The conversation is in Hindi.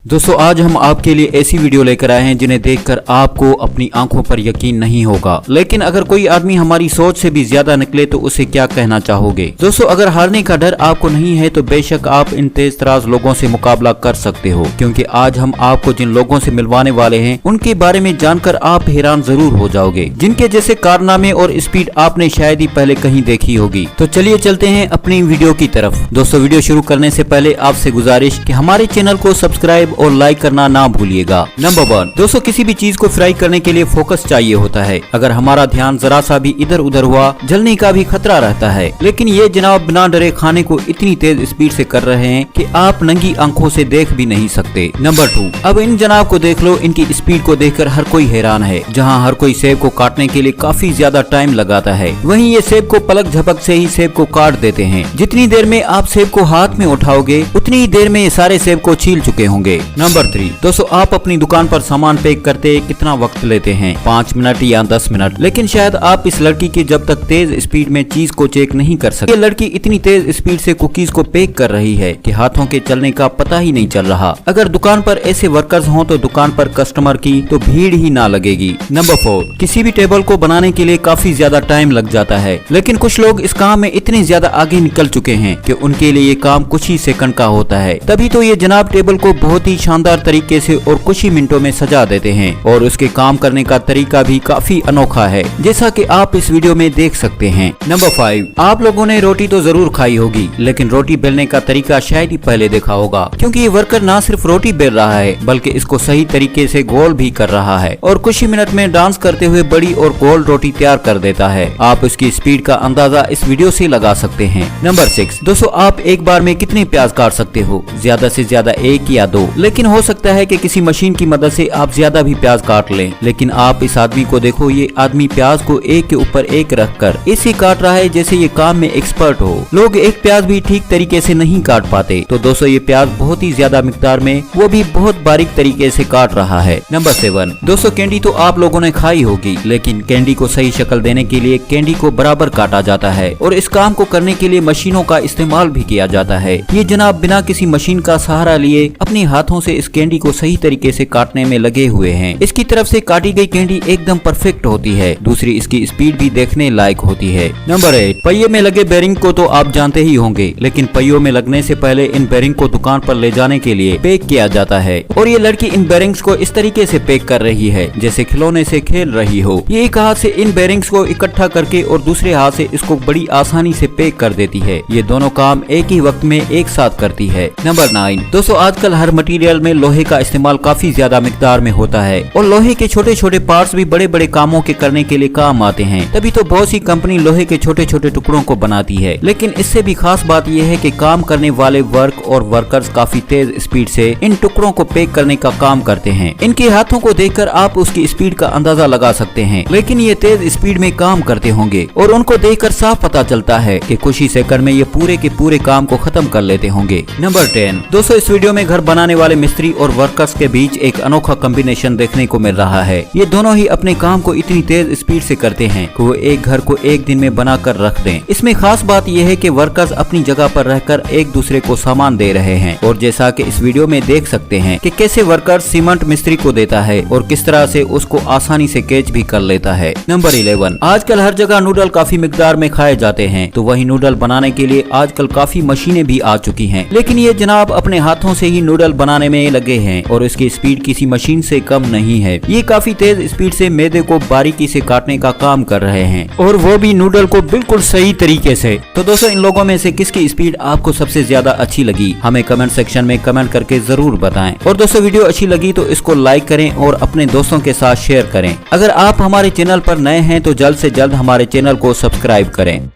दोस्तों आज हम आपके लिए ऐसी वीडियो लेकर आए हैं जिन्हें देखकर आपको अपनी आंखों पर यकीन नहीं होगा। लेकिन अगर कोई आदमी हमारी सोच से भी ज्यादा निकले तो उसे क्या कहना चाहोगे। दोस्तों अगर हारने का डर आपको नहीं है तो बेशक आप इन तेज तराज लोगों से मुकाबला कर सकते हो, क्योंकि आज हम आपको जिन लोगों से मिलवाने वाले हैं उनके बारे में जानकर आप हैरान जरूर हो जाओगे, जिनके जैसे कारनामे और स्पीड आपने शायद ही पहले कहीं देखी होगी। तो चलिए चलते हैं अपनी वीडियो की तरफ। दोस्तों वीडियो शुरू करने से पहले आपसे गुजारिश कि हमारे चैनल को सब्सक्राइब और लाइक करना ना भूलिएगा। नंबर 1, दोस्तों किसी भी चीज को फ्राई करने के लिए फोकस चाहिए होता है। अगर हमारा ध्यान जरा सा भी इधर उधर हुआ जलने का भी खतरा रहता है, लेकिन ये जनाब बिना डरे खाने को इतनी तेज स्पीड से कर रहे हैं कि आप नंगी आंखों से देख भी नहीं सकते। नंबर 2, अब इन जनाब को देख लो, इनकी स्पीड को देखकर हर कोई हैरान है। जहाँ हर कोई सेब को काटने के लिए काफी ज्यादा टाइम लगाता है, वहीं ये सेब को पलक झपक से ही सेब को काट देते हैं। जितनी देर में आप सेब को हाथ में उठाओगे उतनी ही देर में ये सारे सेब को छील चुके होंगे। नंबर 3, दोस्तों आप अपनी दुकान पर सामान पैक करते कितना वक्त लेते हैं, 5 मिनट या 10 मिनट। लेकिन शायद आप इस लड़की की जब तक तेज स्पीड में चीज को चेक नहीं कर सकते। ये लड़की इतनी तेज स्पीड से कुकीज को पैक कर रही है कि हाथों के चलने का पता ही नहीं चल रहा। अगर दुकान पर ऐसे वर्कर्स हों तो दुकान पर कस्टमर की तो भीड़ ही ना लगेगी। नंबर 4, किसी भी टेबल को बनाने के लिए काफी ज्यादा टाइम लग जाता है, लेकिन कुछ लोग इस काम में इतने ज्यादा आगे निकल चुके हैं कि उनके लिए ये काम कुछ ही सेकंड का होता है। तभी तो ये जनाब टेबल को बहुत ही शानदार तरीके से और कुछ ही मिनटों में सजा देते हैं, और उसके काम करने का तरीका भी काफी अनोखा है, जैसा कि आप इस वीडियो में देख सकते हैं। नंबर 5, आप लोगों ने रोटी तो जरूर खाई होगी, लेकिन रोटी बेलने का तरीका शायद ही पहले देखा होगा, क्योंकि ये वर्कर ना सिर्फ रोटी बेल रहा है बल्कि इसको सही तरीके से गोल भी कर रहा है, और कुछ ही मिनट में डांस करते हुए बड़ी और गोल रोटी तैयार कर देता है। आप उसकी स्पीड का अंदाजा इस वीडियो से लगा सकते हैं। नंबर 6, दोस्तों आप एक बार में कितने प्याज काट सकते हो, ज्यादा से ज्यादा 1 या 2, लेकिन हो सकता है कि किसी मशीन की मदद से आप ज्यादा भी प्याज काट लें। लेकिन आप इस आदमी को देखो, ये आदमी प्याज को एक के ऊपर एक रखकर ऐसे काट रहा है जैसे ये काम में एक्सपर्ट हो। लोग एक प्याज भी ठीक तरीके से नहीं काट पाते, तो दोस्तों ये प्याज बहुत ही ज्यादा मिकदार में, वो भी बहुत बारीक तरीके से काट रहा है। नंबर 7, दोस्तों कैंडी तो आप लोगों ने खाई होगी, लेकिन कैंडी को सही शक्ल देने के लिए कैंडी को बराबर काटा जाता है, और इस काम को करने के लिए मशीनों का इस्तेमाल भी किया जाता है। ये जनाब बिना किसी मशीन का सहारा लिए अपने हाथों से इस कैंडी को सही तरीके से काटने में लगे हुए हैं। इसकी तरफ से काटी गई कैंडी एकदम परफेक्ट होती है। दूसरी, इसकी स्पीड भी देखने लायक होती है। नंबर 8, पहिए में लगे बेरिंग को तो आप जानते ही होंगे, लेकिन पहियों में लगने से पहले इन बेरिंग को दुकान पर ले जाने के लिए पैक किया जाता है, और ये लड़की इन बेरिंग्स को इस तरीके से पैक कर रही है जैसे खिलौने से खेल रही हो। ये एक हाथ से इन बेरिंग्स को इकट्ठा करके और दूसरे हाथ से इसको बड़ी आसानी से पैक कर देती है। ये दोनों काम एक ही वक्त में एक साथ करती है। नंबर 9, दोस्तों आजकल हर मटेरियल में लोहे का इस्तेमाल काफी ज्यादा मिकदार में होता है, और लोहे के छोटे छोटे पार्ट्स भी बड़े बड़े कामों के करने के लिए काम आते हैं। तभी तो बहुत सी कंपनी लोहे के छोटे छोटे टुकड़ों को बनाती है। लेकिन इससे भी खास बात यह है कि काम करने वाले वर्क और वर्कर्स काफी तेज स्पीड से इन टुकड़ों को पैक करने का काम करते हैं। इनके हाथों को देखकर आप उसकी स्पीड का अंदाजा लगा सकते हैं, लेकिन ये तेज स्पीड में काम करते होंगे, और उनको देखकर साफ पता चलता है कि कुछ ही सेकंड में ये पूरे के पूरे काम को खत्म कर लेते होंगे। नंबर 10, दोस्तों इस वीडियो में घर बनाने वाले मिस्त्री और वर्कर्स के बीच एक अनोखा कॉम्बिनेशन देखने को मिल रहा है। ये दोनों ही अपने काम को इतनी तेज स्पीड से करते हैं कि वो एक घर को एक दिन में बना कर रख दें। इसमें खास बात यह है कि वर्कर्स अपनी जगह पर रहकर एक दूसरे को सामान दे रहे हैं, और जैसा कि इस वीडियो में देख सकते हैं कि कैसे वर्कर सीमेंट मिस्त्री को देता है और किस तरह से उसको आसानी से कैच भी कर लेता है। नंबर 11, आजकल हर जगह नूडल काफी मिकदार में खाए जाते हैं, तो वही नूडल बनाने के लिए आजकल काफी मशीनें भी आ चुकी हैं, लेकिन ये जनाब अपने हाथों से ही नूडल बनाने में लगे हैं, और इसकी स्पीड किसी मशीन से कम नहीं है। ये काफी तेज स्पीड से मैदे को बारीकी से काटने का काम कर रहे हैं, और वो भी नूडल को बिल्कुल सही तरीके से। तो दोस्तों इन लोगों में से किसकी स्पीड आपको सबसे ज्यादा अच्छी लगी, हमें कमेंट सेक्शन में कमेंट करके जरूर बताएं। और दोस्तों वीडियो अच्छी लगी तो इसको लाइक करें और अपने दोस्तों के साथ शेयर करें। अगर आप हमारे चैनल पर नए हैं तो जल्द से जल्द हमारे चैनल को सब्सक्राइब करें।